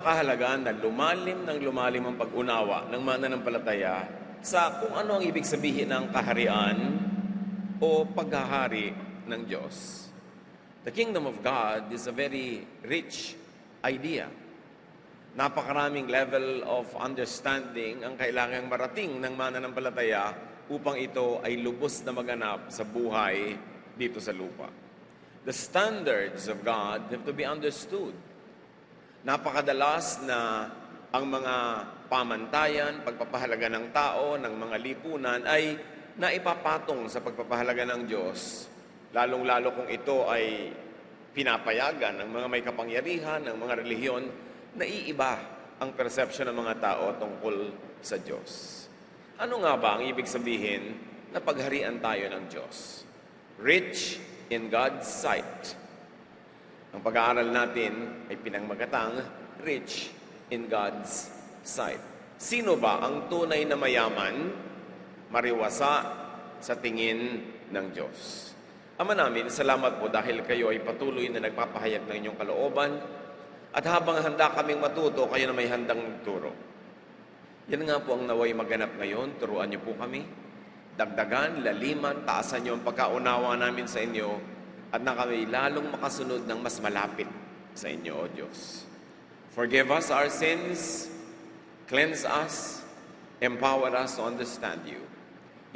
Kahalagaan na lumalim ang pag-unawa ng mananampalataya sa kung ano ang ibig sabihin ng kaharian o paghahari ng Diyos. The kingdom of God is a very rich idea. Napakaraming level of understanding ang kailangang marating ng mananampalataya upang ito ay lubos na maganap sa buhay dito sa lupa. The standards of God have to be understood. Napakadalas na ang mga pamantayan, pagpapahalaga ng tao, ng mga lipunan ay naipapatong sa pagpapahalaga ng Diyos, lalong-lalo kung ito ay pinapayagan ng mga may kapangyarihan, ng mga relihiyon, naiiba ang perception ng mga tao tungkol sa Diyos. Ano nga ba ang ibig sabihin na pagharian tayo ng Diyos? Rich in God's sight. Ang pag-aaral natin ay pinangmagatang rich in God's sight. Sino ba ang tunay na mayaman, mariwasa sa tingin ng Diyos? Ama namin, salamat po dahil kayo ay patuloy na nagpapahayag ng inyong kalooban at habang handa kaming matuto, kayo na may handang magturo. Yan nga po ang naway maganap ngayon. Turuan niyo po kami. Dagdagan, laliman, taasan niyo ang pagkaunawa namin sa inyo at na kami lalong makasunod ng mas malapit sa inyo, O Diyos. Forgive us our sins, cleanse us, empower us to understand you.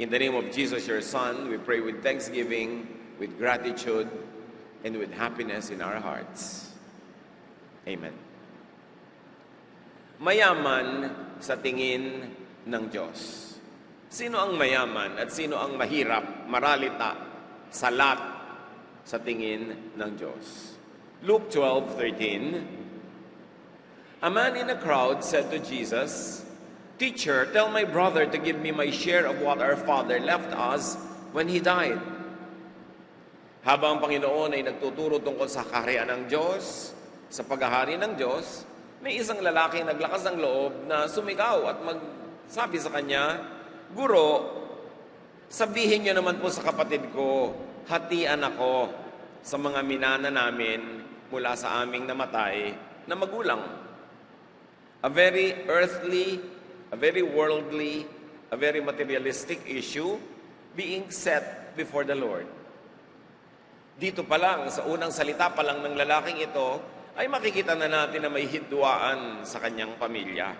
In the name of Jesus, your Son, we pray with thanksgiving, with gratitude, and with happiness in our hearts. Amen. Mayaman sa tingin ng Diyos. Sino ang mayaman at sino ang mahirap, maralita, salat, sa tingin ng Diyos? Luke 12:13. A man in a crowd said to Jesus, "Teacher, tell my brother to give me my share of what our father left us when he died." Habang ang Panginoon ay nagtuturo tungkol sa kaharian ng Diyos, sa paghahari ng Diyos, may isang lalaking naglakas ng loob na sumigaw at magsabi sa kanya, "Guro, sabihin niyo naman po sa kapatid ko, hatian ako sa mga minana namin mula sa aming namatay na magulang." A very earthly, a very worldly, a very materialistic issue being set before the Lord. Dito pa lang, sa unang salita pa lang ng lalaking ito, ay makikita na natin na may hidwaan sa kanyang pamilya.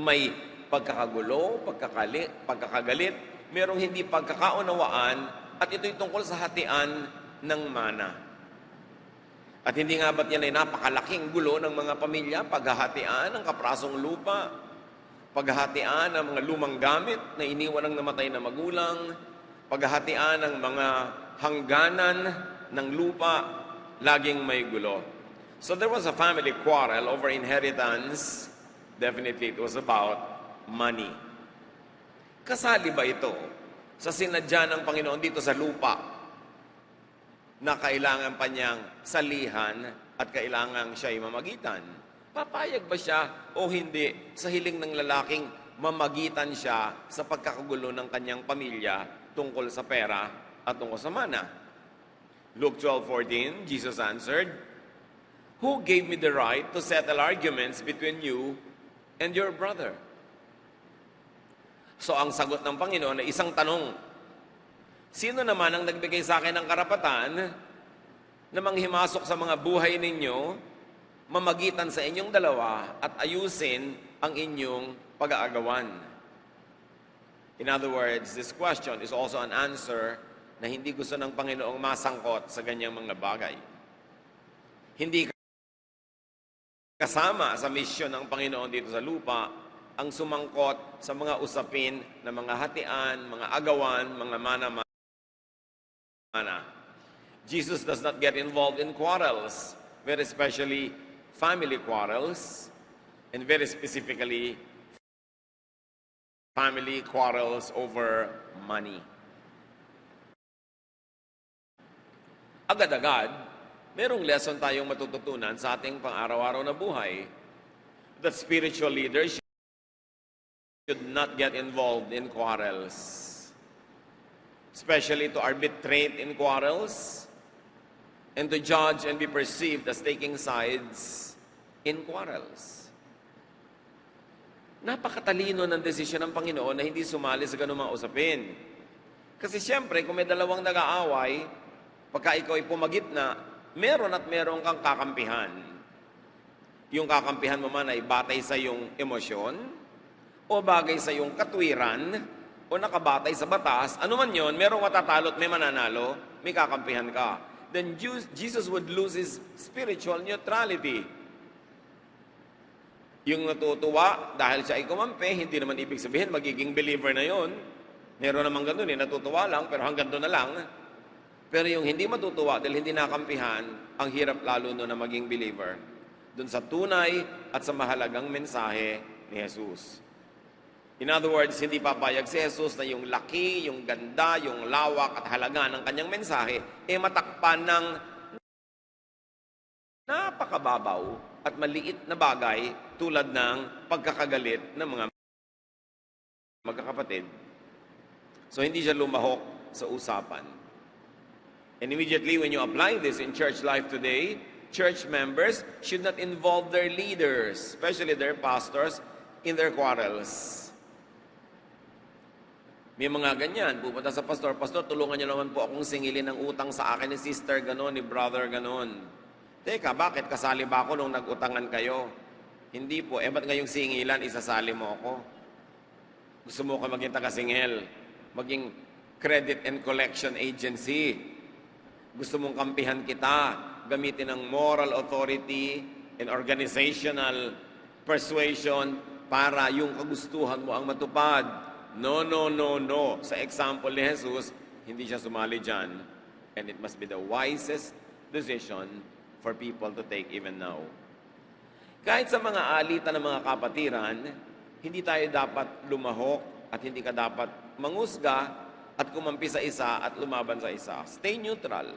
May pagkakagulo, pagkakagalit, merong hindi pagkakaunawaan, at ito'y tungkol sa hatian ng mana. At hindi nga ba't yan ay napakalaking gulo ng mga pamilya, paghahatian ng kaprasong lupa, paghahatian ng mga lumang gamit na iniwan ng namatay na magulang, paghahatian ng mga hangganan ng lupa, laging may gulo. So there was a family quarrel over inheritance. Definitely it was about money. Kasali ba ito sa sinadya ng Panginoon dito sa lupa na kailangan pa niyang salihan at kailangan siya'y mamagitan? Papayag ba siya o hindi sa hiling ng lalaking mamagitan siya sa pagkakagulo ng kanyang pamilya tungkol sa pera at tungkol sa mana? Luke 12:14, Jesus answered, "Who gave me the right to settle arguments between you and your brother?" So ang sagot ng Panginoon ay isang tanong. Sino naman ang nagbigay sa akin ng karapatan na manghimasok sa mga buhay ninyo, mamagitan sa inyong dalawa at ayusin ang inyong pag-aagawan? In other words, this question is also an answer na hindi gusto ng Panginoong masangkot sa ganyang mga bagay. Hindi kasama sa misyon ng Panginoon dito sa lupa ang sumangkot sa mga usapin na mga hatian, mga agawan, mga mana-mana. Jesus does not get involved in quarrels, very especially family quarrels, and very specifically family quarrels over money. Agad-agad, merong lesson tayong matututunan sa ating pang-araw-araw na buhay that spiritual leaders should not get involved in quarrels, especially to arbitrate in quarrels and to judge and be perceived as taking sides in quarrels. Napakatalino ng desisyon ng Panginoon na hindi sumali sa ganung mga usapin. Kasi siyempre, kung may dalawang nag-aaway, pagka ikaw ay pumagitna, meron at meron kang kakampihan. Yung kakampihan mo man ay batay sa iyong emosyon, o bagay sa iyong katwiran, o nakabatay sa batas, ano man yun, merong matatalo at may mananalo, may kakampihan ka. Then Jesus would lose his spiritual neutrality. Yung natutuwa dahil siya ay kumampi, hindi naman ibig sabihin magiging believer na yon. Meron naman ganun natutuwa lang, pero hanggang doon na lang. Pero yung hindi matutuwa dahil hindi nakampihan, ang hirap lalo na maging believer. Doon sa tunay at sa mahalagang mensahe ni Jesus. In other words, hindi papayag si Jesus na yung laki, yung ganda, yung lawak at halaga ng kanyang mensahe matakpan ng napakababaw at maliit na bagay tulad ng pagkakagalit ng mga magkakapatid. So hindi siya lumahok sa usapan. And immediately when you apply this in church life today, church members should not involve their leaders, especially their pastors, in their quarrels. May mga ganyan, pupunta sa pastor, pastor, tulungan niyo naman po akong singilin ng utang sa akin ni sister ganon, ni brother ganon. Teka, bakit? Kasali ba ako nung nag-utangan kayo? Hindi po. Ba't ngayong singilan, isasali mo ako? Gusto mo ko maging taga-singil? Maging credit and collection agency? Gusto mong kampihan kita? Gamitin ng moral authority and organizational persuasion para yung kagustuhan mo ang matupad. No, no, no, no. Sa example ni Jesus, hindi siya sumali dyan. And it must be the wisest decision for people to take even now. Kahit sa mga alitan ng mga kapatiran, hindi tayo dapat lumahok at hindi ka dapat mangusga at kumampi sa isa at lumaban sa isa. Stay neutral.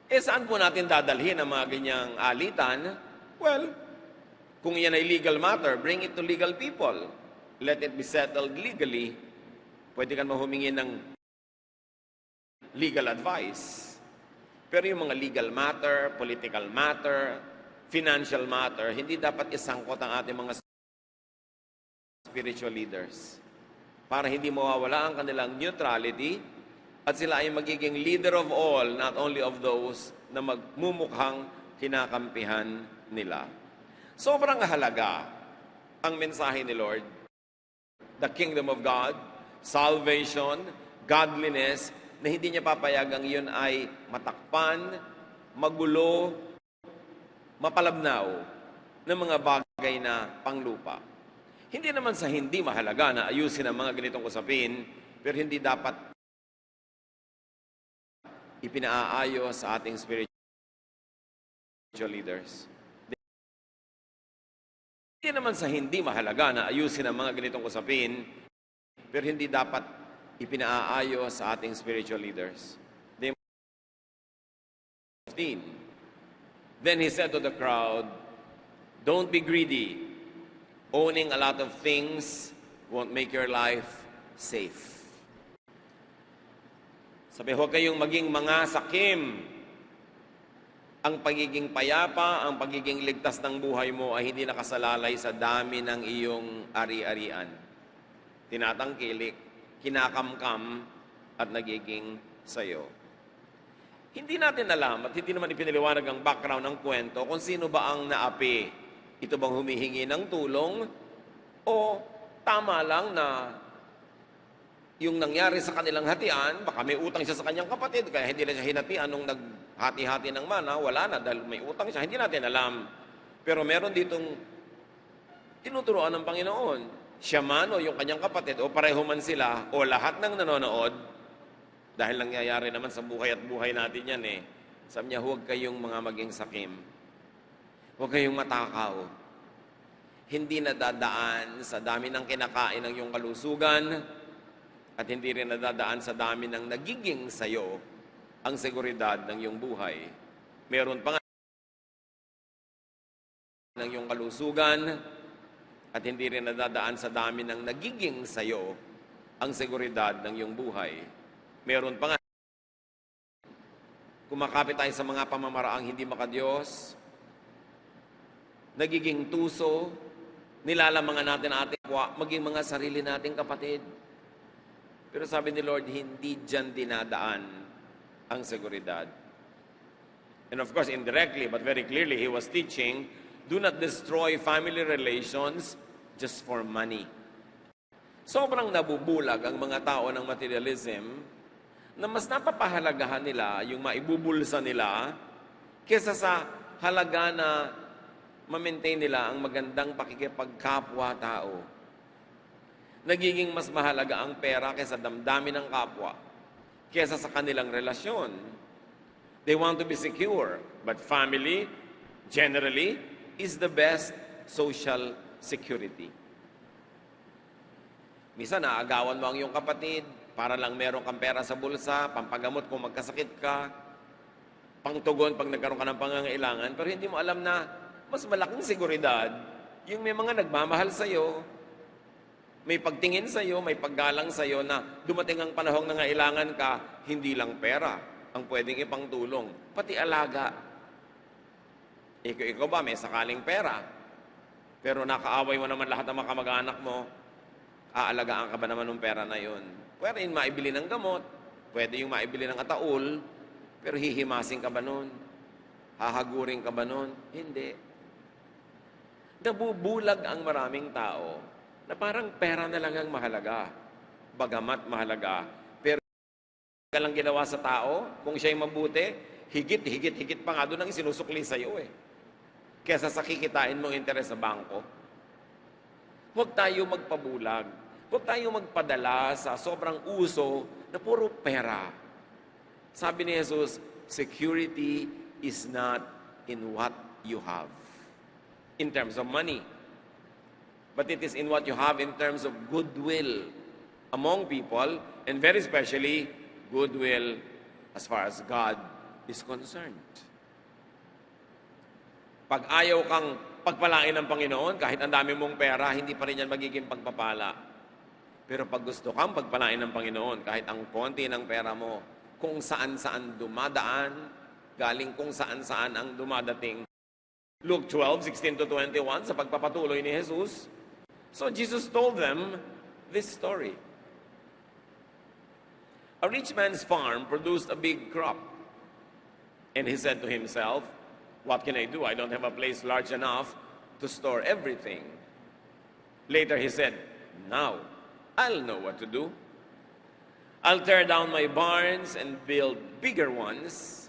Saan po natin dadalhin ang mga ganyang alitan? Well, kung yan ay legal matter, bring it to legal people. Let it be settled legally. Pwede kang mahumingi ng legal advice. Pero yung mga legal matter, political matter, financial matter, hindi dapat isangkot ang ating mga spiritual leaders para hindi mawawala ang kanilang neutrality at sila ay magiging leader of all, not only of those na magmumukhang kinakampihan nila. Sobrang halaga ang mensahe ni Lord, the kingdom of God, salvation, godliness, na hindi niya papayagang yun ay matakpan, magulo, mapalabnaw ng mga bagay na panglupa. Hindi naman sa hindi mahalaga na ayusin ang mga ganitong usapin, pero hindi dapat ipinaayos sa ating spiritual leaders. Hindi naman sa hindi mahalaga na ayusin ang mga ganitong usapin, pero hindi dapat ipinaayos sa ating spiritual leaders. 15. Then he said to the crowd, don't be greedy. Owning a lot of things won't make your life safe. Sabi, huwag kayong maging mga sakim. Ang pagiging payapa, ang pagiging ligtas ng buhay mo ay hindi nakasalalay sa dami ng iyong ari-arian. Tinatangkilik, kinakamkam, at nagiging sayo. Hindi natin alam at hindi naman ipinaliwanag ang background ng kwento kung sino ba ang naapi. Ito bang humihingi ng tulong o tama lang na yung nangyari sa kanilang hatian, baka may utang siya sa kanyang kapatid, kaya hindi na siya hinatian nung naghati-hati ng mana, wala na dahil may utang siya. Hindi natin alam. Pero meron ditong tinuturoan ng Panginoon. Siya man o yung kanyang kapatid o pareho man sila o lahat ng nanonood, dahil nangyayari naman sa buhay at buhay natin yan Sabi niya, huwag kayong mga maging sakim. Huwag kayong matakaw. Hindi nadadaan sa dami ng kinakain ng iyong kalusugan at hindi rin nadadaan sa dami ng nagiging sayo ang seguridad ng iyong buhay. Meron pa nga ng iyong kalusugan at hindi rin nadadaan sa dami ng nagiging sayo ang seguridad ng iyong buhay. Meron pa nga, kumakapit tayo sa mga pamamaraang hindi makadiyos, nagiging tuso, nilalamangan natin ang ating kapwa, maging mga sarili nating kapatid. Pero sabi ni Lord, hindi dyan dinadaan ang seguridad. And of course, indirectly, but very clearly, He was teaching, do not destroy family relations just for money. Sobrang nabubulag ang mga tao ng materialism na mas napapahalagahan nila yung maibubulsa nila kesa sa halaga na ma-maintain nila ang magandang pakikipagkapwa-tao. Nagiging mas mahalaga ang pera kesa damdamin ng kapwa, kesa sa kanilang relasyon. They want to be secure, but family, generally, is the best social security. Minsan, naagawan mo ang iyong kapatid para lang meron kang pera sa bulsa, pampagamot kung magkasakit ka, pangtugon pag nagkaroon ka ng pangangailangan, pero hindi mo alam na mas malaking seguridad yung may mga nagmamahal sa'yo, may pagtingin sa'yo, may paggalang sa'yo na dumating ang panahong nangailangan ka, hindi lang pera ang pwedeng ipangtulong, pati alaga. Ikaw ba, may sakaling pera, pero nakaaway mo naman lahat ng mga kamag-anak mo, aalagaan ka ba naman ng pera na yun? Pwede yung maibili ng gamot, pwede yung maibili ng ataul, pero hihimasing ka ba nun? Hahagurin ka ba nun? Hindi. Nabubulag ang maraming tao na parang pera na lang ang mahalaga. Bagamat mahalaga. Pero ka lang ginawa sa tao, kung siya'y mabuti, higit pa nga doon ang sinusukli sa iyo eh. Kesa sa kikitain mong interes sa bangko. Huwag tayo magpabulag. Huwag tayo magpadala sa sobrang uso na puro pera. Sabi ni Jesus, security is not in what you have, in terms of money. But it is in what you have in terms of goodwill among people, and very especially, goodwill as far as God is concerned. Pag ayaw kang pagpalain ng Panginoon, kahit ang dami mong pera, hindi pa rin yan magiging pagpapala. Pero pag gusto kang pagpalain ng Panginoon, kahit ang konti ng pera mo, kung saan-saan dumadaan, galing kung saan-saan ang dumadating. Luke 12:16-21, sa pagpapatuloy ni Jesus. So Jesus told them this story. A rich man's farm produced a big crop. And he said to himself, what can I do? I don't have a place large enough to store everything. Later he said, now I'll know what to do. I'll tear down my barns and build bigger ones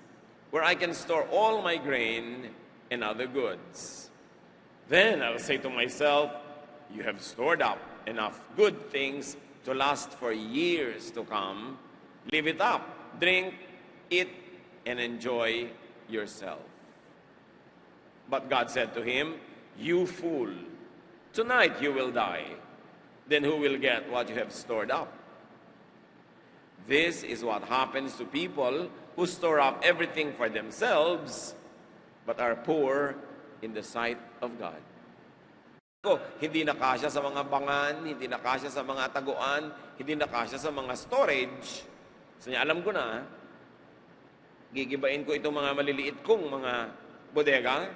where I can store all my grain and other goods. Then I'll say to myself, you have stored up enough good things to last for years to come. Live it up, drink, eat, and enjoy yourself. But God said to him, you fool, tonight you will die. Then who will get what you have stored up? This is what happens to people who store up everything for themselves, but are poor in the sight of God. Hindi nakasya sa mga bangan, hindi nakasya sa mga taguan, hindi nakasya sa mga storage. So alam ko na, gigibain ko itong mga maliliit kong mga bodega,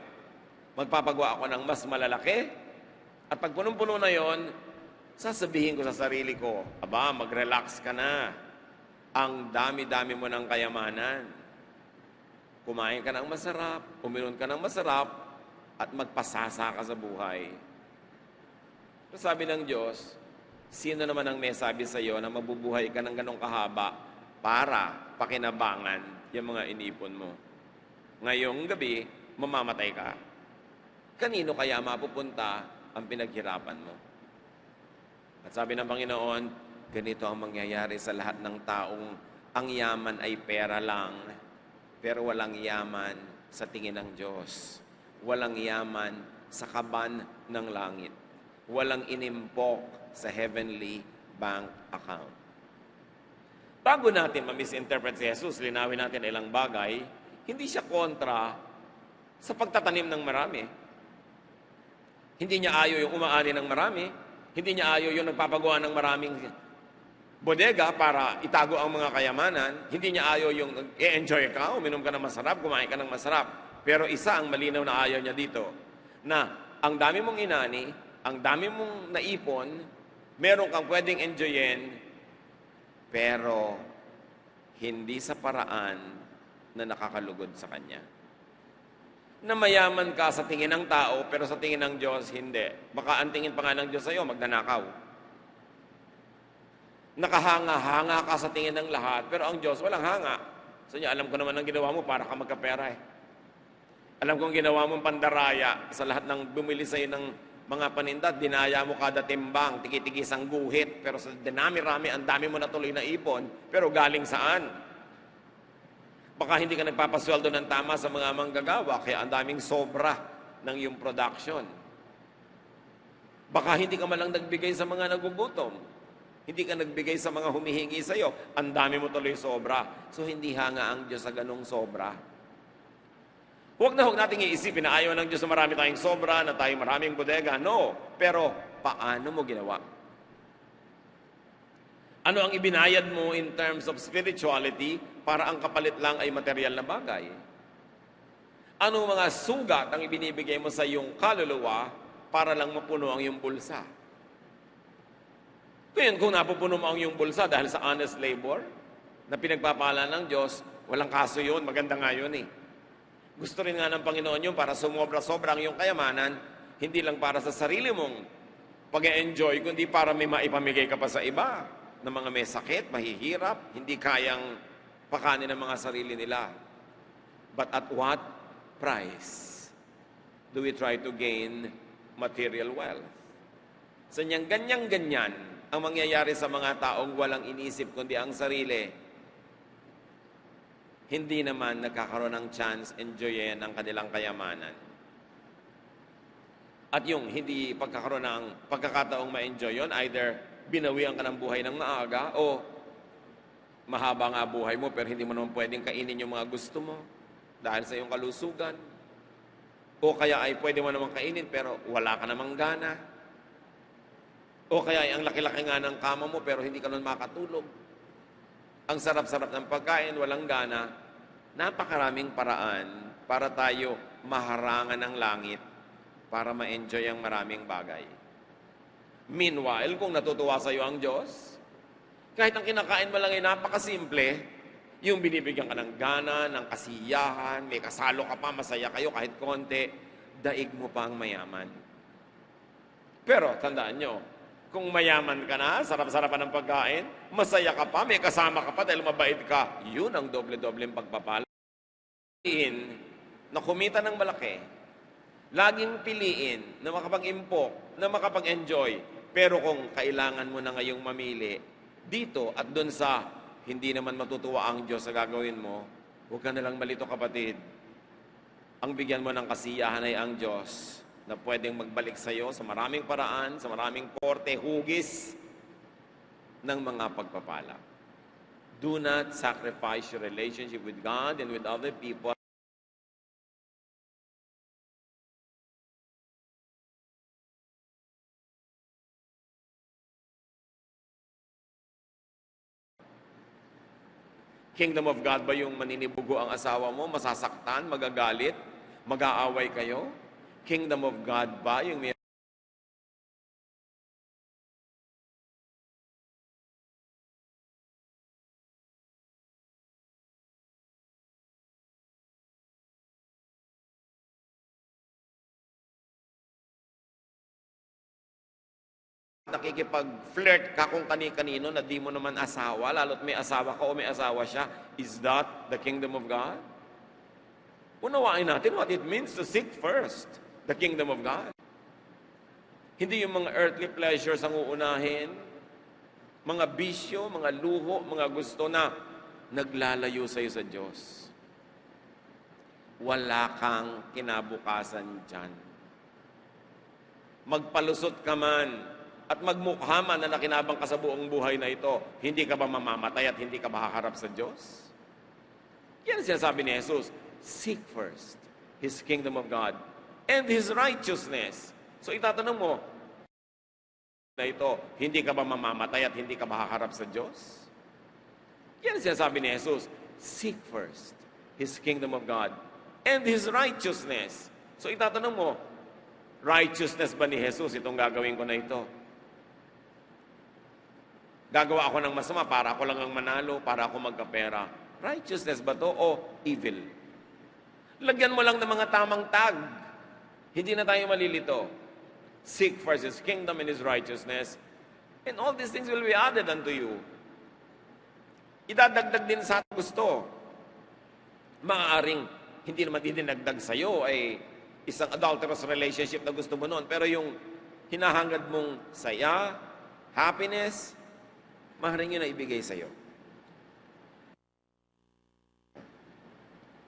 magpapagawa ako ng mas malalaki, at pag punong-puno na yon, sasabihin ko sa sarili ko, aba, mag-relax ka na. Ang dami-dami mo ng kayamanan. Kumain ka ng masarap, uminom ka ng masarap, at magpasasa ka sa buhay. Pero sabi ng Diyos, sino naman ang may sabi sa iyo na mabubuhay ka ng ganong kahaba para pakinabangan yung mga inipon mo? Ngayong gabi, mamamatay ka. Kanino kaya mapupunta ang pinaghirapan mo? At sabi ng Panginoon, ganito ang mangyayari sa lahat ng taong ang yaman ay pera lang, pero walang yaman sa tingin ng Diyos. Walang yaman sa kaban ng langit. Walang inimpok sa heavenly bank account. Bago natin ma-misinterpret si Jesus, linawin natin ilang bagay, hindi siya kontra sa pagtatanim ng marami. Hindi niya ayaw yung umaani ng marami. Hindi niya ayaw yung nagpapagawa ng maraming bodega para itago ang mga kayamanan. Hindi niya ayaw yung i-enjoy ka, uminom ka ng masarap, kumain ka ng masarap. Pero isa ang malinaw na ayaw niya dito, na ang dami mong inani, ang dami mong naipon, meron kang pwedeng enjoyin, pero hindi sa paraan na nakakalugod sa Kanya. Na mayaman ka sa tingin ng tao, pero sa tingin ng Diyos, hindi. Baka ang tingin pa nga ng Diyos sa'yo, magnanakaw. Nakahanga-hanga ka sa tingin ng lahat, pero ang Diyos walang hanga. So niya, alam ko naman ang ginawa mo para ka magkapera eh. Alam kong ginawa mong pandaraya sa lahat ng bumili sa'yo ng mga paninda, dinaya mo kada timbang, tiki-tikis ang guhit, pero sa dinami-rami, ang dami mo na tuloy na ipon, pero galing saan? Baka hindi ka nagpapasweldo ng tama sa mga manggagawa, kaya ang daming sobra ng iyong production. Baka hindi ka malang nagbigay sa mga nagugutom. Hindi ka nagbigay sa mga humihingi sa iyo. Ang dami mo tuloy sobra. So hindi hanga ang Diyos sa ganong sobra. Huwag na huwag nating iisipin na ayaw ng Diyos na marami tayong sobra, na tayong maraming bodega. No. Pero paano mo ginawa? Ano ang ibinayad mo in terms of spirituality para ang kapalit lang ay material na bagay? Ano mga sugat ang ibinibigay mo sa iyong kaluluwa para lang mapuno ang iyong bulsa? Ngayon, kung napupuno mo ang iyong bulsa dahil sa honest labor na pinagpapala ng Diyos, walang kaso yun, maganda nga yun eh. Gusto rin nga ng Panginoon yun para sumobra-sobra ang iyong kayamanan, hindi lang para sa sarili mong pag-enjoy, kundi para may maipamigay ka pa sa iba na mga may sakit, mahihirap, hindi kayang pakanin ng mga sarili nila. But at what price do we try to gain material wealth? So niyang ganyan-ganyan ang mangyayari sa mga taong walang inisip kundi ang sarili, hindi naman nagkakaroon ng chance enjoyin ang kanilang kayamanan. At yung hindi pagkakaroon ng pagkakataong ma-enjoy yun, either binawian ka ng buhay ng maaga o mahaba nga buhay mo pero hindi mo naman pwedeng kainin yung mga gusto mo dahil sa iyong kalusugan. O kaya ay pwede mo naman kainin pero wala ka namang gana. O kaya ay ang laki-laki nga ng kama mo pero hindi ka nun makatulog. Ang sarap-sarap ng pagkain, walang gana. Napakaraming paraan para tayo maharangan ng langit para ma-enjoy ang maraming bagay. Meanwhile, kung natutuwa sa iyo ang Diyos, kahit ang kinakain mo lang ay napakasimple, yung binibigyan ka ng gana, ng kasiyahan, may kasalo ka pa, masaya kayo kahit konti, daig mo pa ang mayaman. Pero tandaan nyo, kung mayaman ka na, sarap-sarapan ng pagkain, masaya ka pa, may kasama ka pa dahil mabait ka, yun ang doble-dobleng pagpapala. Na kumita ng malaki, laging piliin na makapag-impok, na makapag-enjoy. Pero kung kailangan mo na ngayong mamili, dito at dun sa hindi naman matutuwa ang Diyos sa gagawin mo, huwag ka nalang malito kapatid. Ang bigyan mo ng kasiyahan ay ang Diyos na pwedeng magbalik sa iyo sa maraming paraan, sa maraming porte, hugis ng mga pagpapala. Do not sacrifice your relationship with God and with other people. Kingdom of God ba yung maninibugo ang asawa mo, masasaktan, magagalit, mag-aaway kayo? Kingdom of God ba yung may nakikipag-flirt ka kung kani-kanino na di mo naman asawa, lalo't may asawa ka o may asawa siya? Is that the kingdom of God? Unawain natin what it means to seek first the kingdom of God. Hindi yung mga earthly pleasures ang uunahin, mga bisyo, mga luho, mga gusto na naglalayo sa iyo sa Diyos. Wala kang kinabukasan dyan. Magpalusot ka man at magmukha man na nakinabang ka sa buong buhay na ito, hindi ka ba mamamatay at hindi ka mahaharap sa Diyos? Yan ang sinasabi ni Jesus, seek first His kingdom of God and His righteousness. So itatanong mo, na ito, hindi ka ba mamamatay at hindi ka mahaharap sa Diyos? Yan ang sinasabi ni Jesus, seek first His kingdom of God and His righteousness. So itatanong mo, Righteousness ba ni Jesus itong gagawin ko na ito? Gagawa ako ng masama para ako lang ang manalo, para ako magkapera. Righteousness ba to o evil? Lagyan mo lang ng mga tamang tag. Hindi na tayo malilito. Seek first His kingdom and His righteousness, and all these things will be added unto you. Idadagdag din sa gusto. Maaaring hindi naman dinagdag sa'yo ay isang adulterous relationship na gusto mo noon. Pero yung hinahangad mong saya, happiness, maaaring yun na ibigay sa'yo.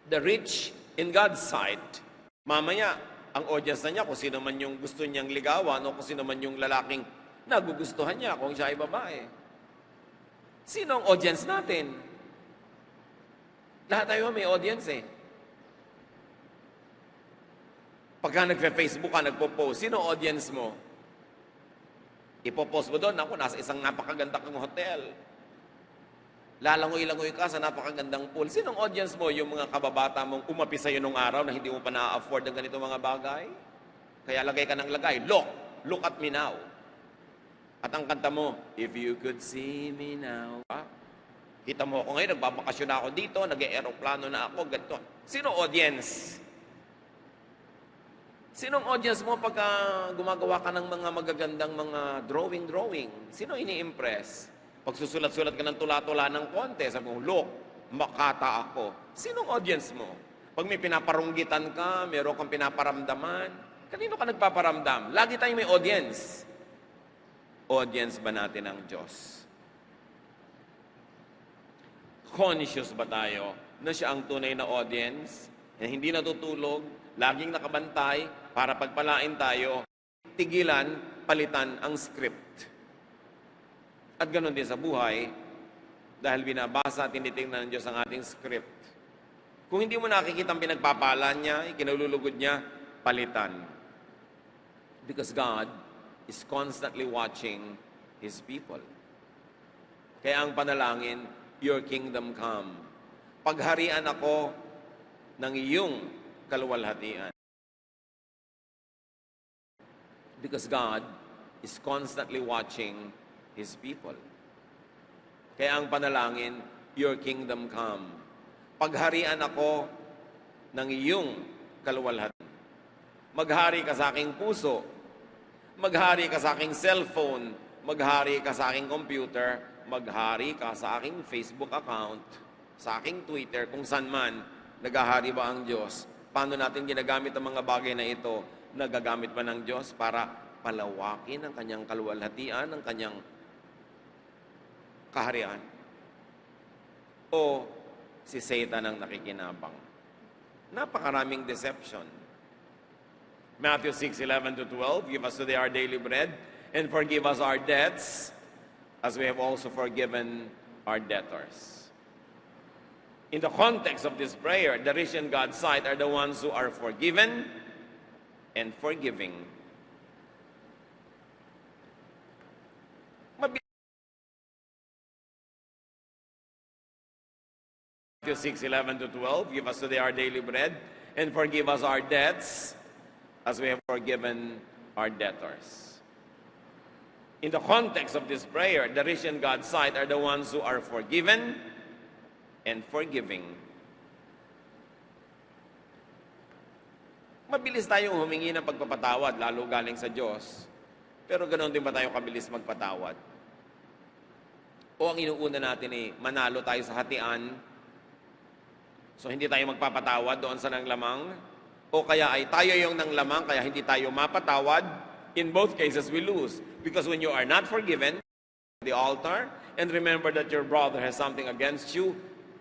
The rich in God's sight, mamaya, ang audience na niya, kung sino man yung gusto niyang ligawan o kung sino man yung lalaking nagugustuhan niya kung siya ay babae. Sino ang audience natin? Lahat tayo may audience eh. Pagka nagpe-Facebook ka, nagpo-post, sino audience mo? Ipopost mo doon, ako, nasa isang napakaganda kang hotel. Lalangoy-langoy ka sa napakagandang pool. Sinong audience mo? Yung mga kababata mong umapi sa'yo nung araw na hindi mo pa na-afford ng ganito mga bagay? Kaya lagay ka ng lagay, look at me now. At ang kanta mo, if you could see me now. Kita mo ako ngayon, nagbabakasyon na ako dito, nag-aeroplano na ako, ganito. Sino audience? Sinong audience mo pagka gumagawa ka ng mga magagandang mga drawing? Sino ini-impress? Pag susulat-sulat ka ng tula-tula ng konti, sabi mo, look, makata ako. Sinong audience mo? Pag may pinaparunggitan ka, meron kang pinaparamdaman, kanino ka nagpaparamdam? Lagi tayong may audience. Audience ba natin ang Diyos? Conscious ba tayo na siya ang tunay na audience? Na hindi natutulog, laging nakabantay, para pagpalain tayo, tigilan, palitan ang script. At ganoon din sa buhay, dahil binabasa at tinitingnan ng Diyos ang ating script. Kung hindi mo nakikita ang pinagpapalaan niya, ikinululugod niya, palitan. Because God is constantly watching His people. Kaya ang panalangin, your kingdom come. Pagharian ako ng iyong kaluwalhatian. Because God is constantly watching His people. Kaya ang panalangin, your kingdom come. Pagharian ako ng iyong kaluwalhatian. Maghari ka sa aking puso. Maghari ka sa aking cellphone. Maghari ka sa aking computer. Maghari ka sa aking Facebook account. Sa aking Twitter, kung saan man, naghahari ba ang Diyos? Paano natin ginagamit ang mga bagay na ito? Nagagamit ba ng Diyos para palawakin ang kanyang kaluwalhatian, ang kanyang kaharian? O si Satan ang nakikinabang? Napakaraming deception. Matthew 6:11-12, give us today our daily bread, and forgive us our debts, as we have also forgiven our debtors. In the context of this prayer, the rich in God's sight are the ones who are forgiven and forgiving. Matthew 6:11-12, give us today our daily bread, and forgive us our debts, as we have forgiven our debtors. In the context of this prayer, the rich in God's sight are the ones who are forgiven and forgiving. Mabilis tayong humingi ng pagpapatawad, lalo galing sa Diyos. Pero ganoon din ba tayo kabilis magpatawad? O ang inuuna natin ay manalo tayo sa hatian, so hindi tayo magpapatawad doon sa nanglamang? O kaya ay tayo yung nanglamang, kaya hindi tayo mapatawad? In both cases, we lose. Because when you are not forgiven, the altar, and remember that your brother has something against you,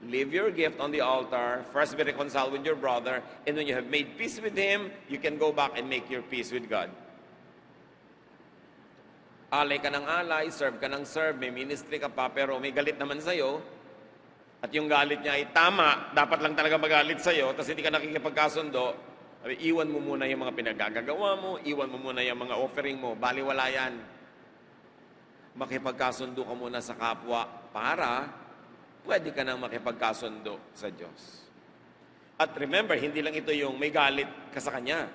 leave your gift on the altar, first be reconciled with your brother, and when you have made peace with him, you can go back and make your peace with God. Alay ka ng alay, serve ka ng serve, may ministry ka pa, pero may galit naman sa'yo, at yung galit niya ay tama, dapat lang talaga magalit sa'yo, tapos hindi ka nakikipagkasundo, iwan mo muna yung mga pinagagagawa mo, iwan mo muna yung mga offering mo, baliwala yan. Makipagkasundo ka muna sa kapwa para pwede ka nang makipagkasundo sa Diyos. At remember, hindi lang ito yung may galit ka sa Kanya.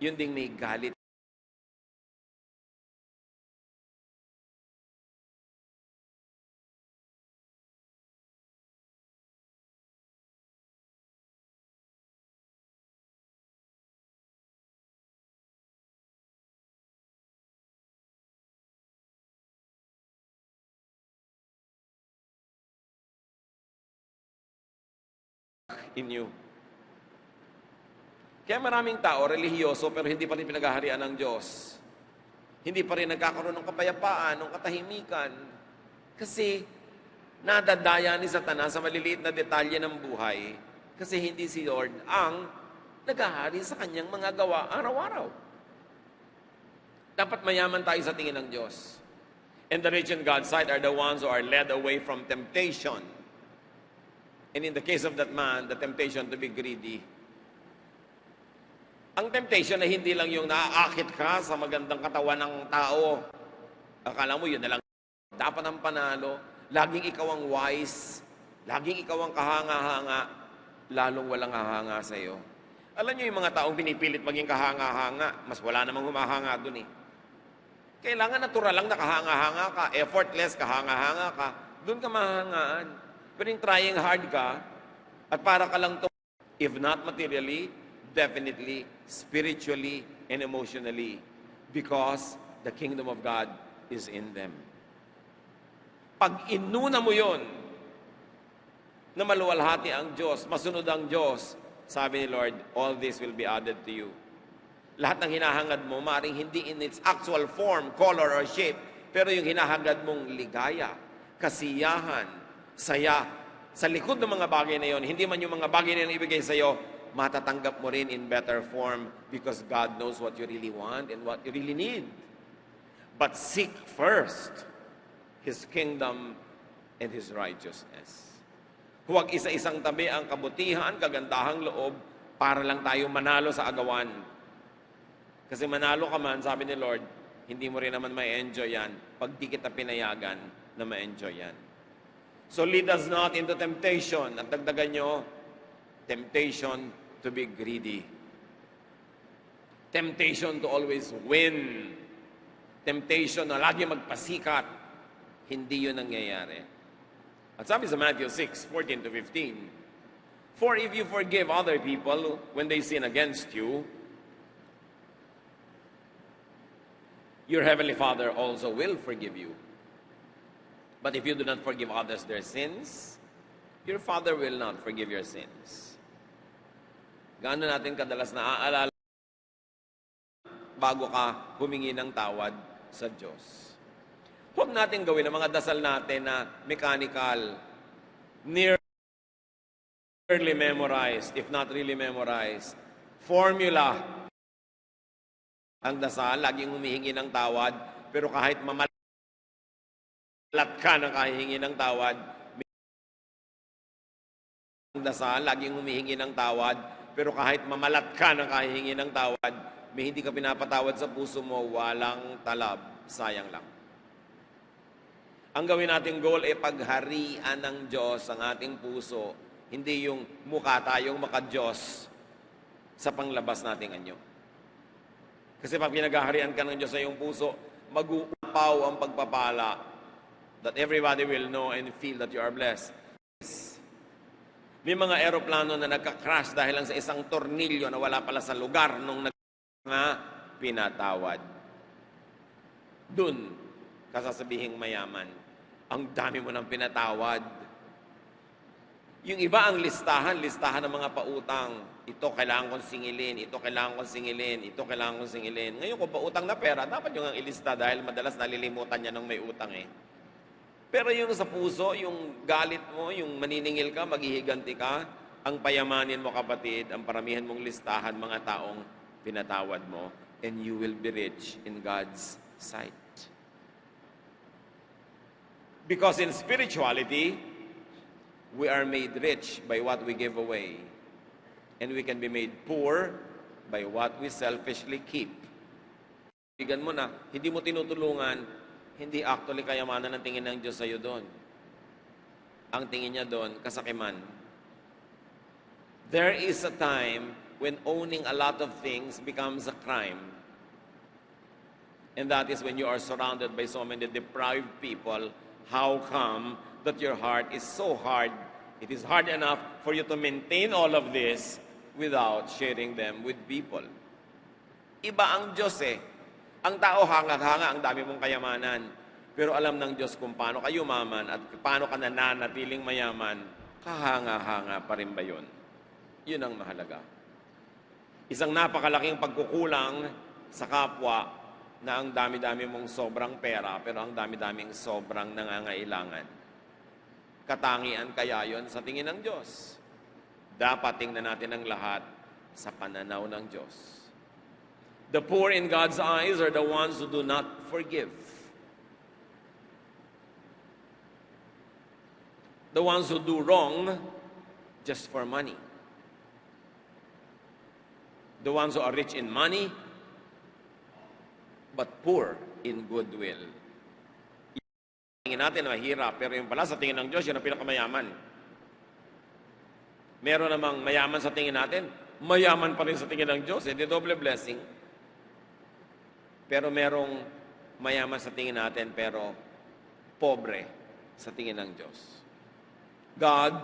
yun ding may galit. In you. Kaya maraming tao, relihiyoso, pero hindi pa rin pinaghaharian ng Diyos. Hindi pa rin nagkakaroon ng kapayapaan, ng katahimikan. Kasi nadadaya ni Satanas sa maliliit na detalye ng buhay. Kasi hindi si Lord ang naghahari sa kanyang mga gawa araw-araw. Dapat mayaman tayo sa tingin ng Diyos. And the rich in God's sight are the ones who are led away from temptation. And in the case of that man, the temptation to be greedy. Ang temptation na hindi lang yung naaakit ka sa magandang katawan ng tao. Akala mo yun na lang. Dapat ang panalo. Laging ikaw ang wise. Laging ikaw ang kahanga-hanga. Lalong walang hahanga sa iyo. Alam niyo yung mga taong pinipilit maging kahanga-hanga, mas wala namang humahanga dun eh. Kailangan natural lang na kahanga-hanga ka. Effortless, kahanga-hanga ka. Doon ka mahangaan. Pero yung trying hard ka, at para ka lang to, if not materially, definitely, spiritually, and emotionally, because the kingdom of God is in them. Pag inuna mo yon na maluwalhati ang Diyos, masunod ang Diyos, sabi ni Lord, all this will be added to you. Lahat ng hinahangad mo, maring hindi in its actual form, color, or shape, pero yung hinahangad mong ligaya, kasiyahan, saya, sa likod ng mga bagay na yon, hindi man yung mga bagay na yon ibigay sa iyo, matatanggap mo rin in better form because God knows what you really want and what you really need. But seek first His kingdom and His righteousness. Huwag isa-isang tabi ang kabutihan, kagandahang loob para lang tayo manalo sa agawan. Kasi manalo ka man, sabi ni Lord, hindi mo rin naman ma-enjoy yan pag di kita pinayagan na ma-enjoy yan. So lead us not into temptation. At dagdagan nyo, temptation to be greedy. Temptation to always win. Temptation na lagi magpasikat. Hindi yun nangyayari. At sabi sa Matthew 6:14 to 15, for if you forgive other people when they sin against you, your heavenly Father also will forgive you. But if you do not forgive others their sins, your Father will not forgive your sins. Gaano natin kadalas naaalala bago ka humingi ng tawad sa Diyos. Huwag natin gawin ang mga dasal natin na mechanical, nearly memorized, if not really memorized. Formula. Ang dasal, laging humihingi ng tawad, pero kahit mamalat ka ng kahihingi ng tawad, ang dasal, laging humihingi ng tawad, pero kahit mamalat ka ng kahihingi ng tawad, may hindi ka pinapatawad sa puso mo, walang talab, sayang lang. Ang gawin nating goal ay pagharian ng Diyos ang ating puso, hindi yung mukha tayong maka-Diyos sa panglabas nating anyo. Kasi pag pinaghaharian ka ng Diyos sa iyong puso, mag-uupaw ang pagpapala that everybody will know and feel that you are blessed. May mga eroplano na nagka-crash dahil lang sa isang tornilyo na wala pala sa lugar nung pinatawad. Dun, kasasabihing mayaman, ang dami mo nang pinatawad. Yung iba ang listahan ng mga pautang. Ito kailangan kong singilin, ito kailangan kong singilin, ito kailangan kong singilin. Ngayon kung pautang na pera, dapat yung ang ilista dahil madalas nalilimutan niya ng may utang eh. Pero yung sa puso, yung galit mo, yung maniningil ka, maghihiganti ka, ang payamanin mo kapatid, ang paramihan mong listahan mga taong pinatawad mo, and you will be rich in God's sight. Because in spirituality, we are made rich by what we give away, and we can be made poor by what we selfishly keep. Bigan mo na, hindi mo tinutulungan, hindi actually kayamanan ng tingin ng Diyos sa iyo doon. Ang tingin niya doon, kasakiman. There is a time when owning a lot of things becomes a crime. And that is when you are surrounded by so many deprived people. How come that your heart is so hard? It is hard enough for you to maintain all of this without sharing them with people. Iba ang Diyos eh. Ang tao hanga-hanga, ang dami mong kayamanan. Pero alam ng Diyos kung paano ka yumaman at paano ka nananatiling mayaman, kahanga-hanga pa rin ba yun? Yun ang mahalaga. Isang napakalaking pagkukulang sa kapwa na ang dami-dami mong sobrang pera pero ang dami-daming sobrang nangangailangan. Katangian kaya yon sa tingin ng Diyos. Dapat tingnan natin ang lahat sa pananaw ng Diyos. The poor in God's eyes are the ones who do not forgive. The ones who do wrong just for money. The ones who are rich in money but poor in goodwill. Tingin natin mahirap, pero yung pala sa tingin ng Diyos, yun ang pinakamayaman. Meron namang mayaman sa tingin natin, mayaman pa rin sa tingin ng Diyos, hindi double blessing. Pero merong mayaman sa tingin natin, pero pobre sa tingin ng Diyos. God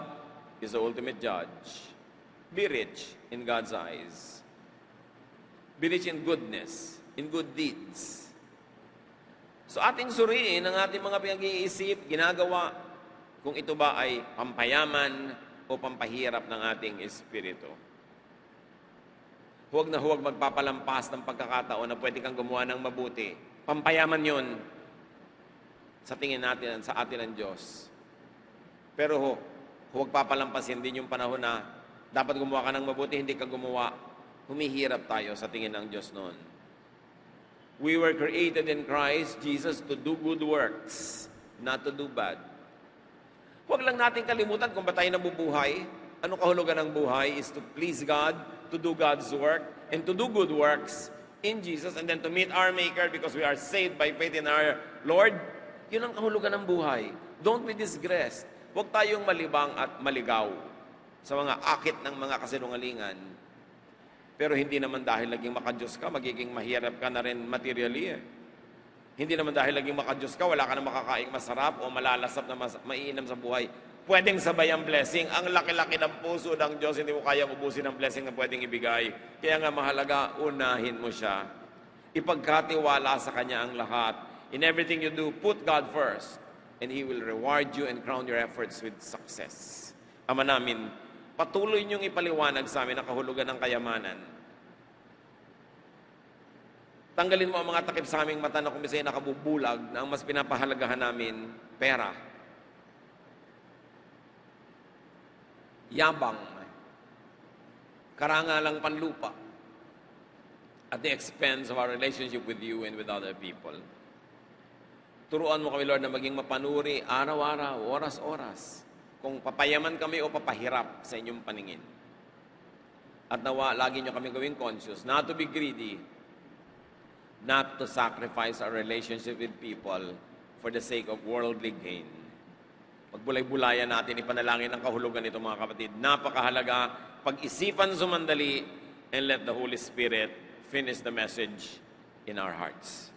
is the ultimate judge. Be rich in God's eyes. Be rich in goodness, in good deeds. So ating suriin ang ating mga pinag-iisip, ginagawa, kung ito ba ay pampayaman o pampahirap ng ating espiritu. Huwag na huwag magpapalampas ng pagkakataon na pwede kang gumawa ng mabuti. Pampayaman yun sa tingin natin, sa atin ng Diyos. Pero huwag papalampasin din yung panahon na dapat gumawa ka ng mabuti, hindi ka gumawa. Humihirap tayo sa tingin ng Diyos noon. We were created in Christ Jesus to do good works, not to do bad. Huwag lang natin kalimutan kung ba tayo nabubuhay. Anong kahulugan ng buhay is to please God, to do God's work, and to do good works in Jesus, and then to meet our Maker because we are saved by faith in our Lord. Yun ang kahulugan ng buhay. Don't be disgraced. Huwag tayong malibang at maligaw sa mga akit ng mga kasinungalingan. Pero hindi naman dahil naging makadiyos ka, magiging mahirap ka na rin materially eh. Hindi naman dahil naging makadiyos ka, wala ka na makakaing masarap o malalasap na maiinam sa buhay. Pwedeng sabay ang blessing. Ang laki-laki ng puso ng Diyos, hindi mo kayang ubusin ang blessing na pwedeng ibigay. Kaya nga mahalaga, unahin mo siya. Ipagkatiwala sa Kanya ang lahat. In everything you do, put God first. And He will reward you and crown your efforts with success. Ama namin, patuloy niyong ipaliwanag sa amin ang kahulugan ng kayamanan. Tanggalin mo ang mga takip sa aming mata na kumisay nakabubulag na ang mas pinapahalagahan namin, pera. Yabang. Karangalang panlupa. At the expense of our relationship with you and with other people. Turuan mo kami, Lord, na maging mapanuri araw-araw, oras-oras. Kung papayaman kami o papahirap sa inyong paningin. At nawa, lagi nyo kami gawing conscious, not to be greedy, not to sacrifice our relationship with people for the sake of worldly gain. Pagbulay-bulayan natin, ipanalangin ang kahulugan nito mga kapatid. Napakahalaga, pag-isipan sumandali, and let the Holy Spirit finish the message in our hearts.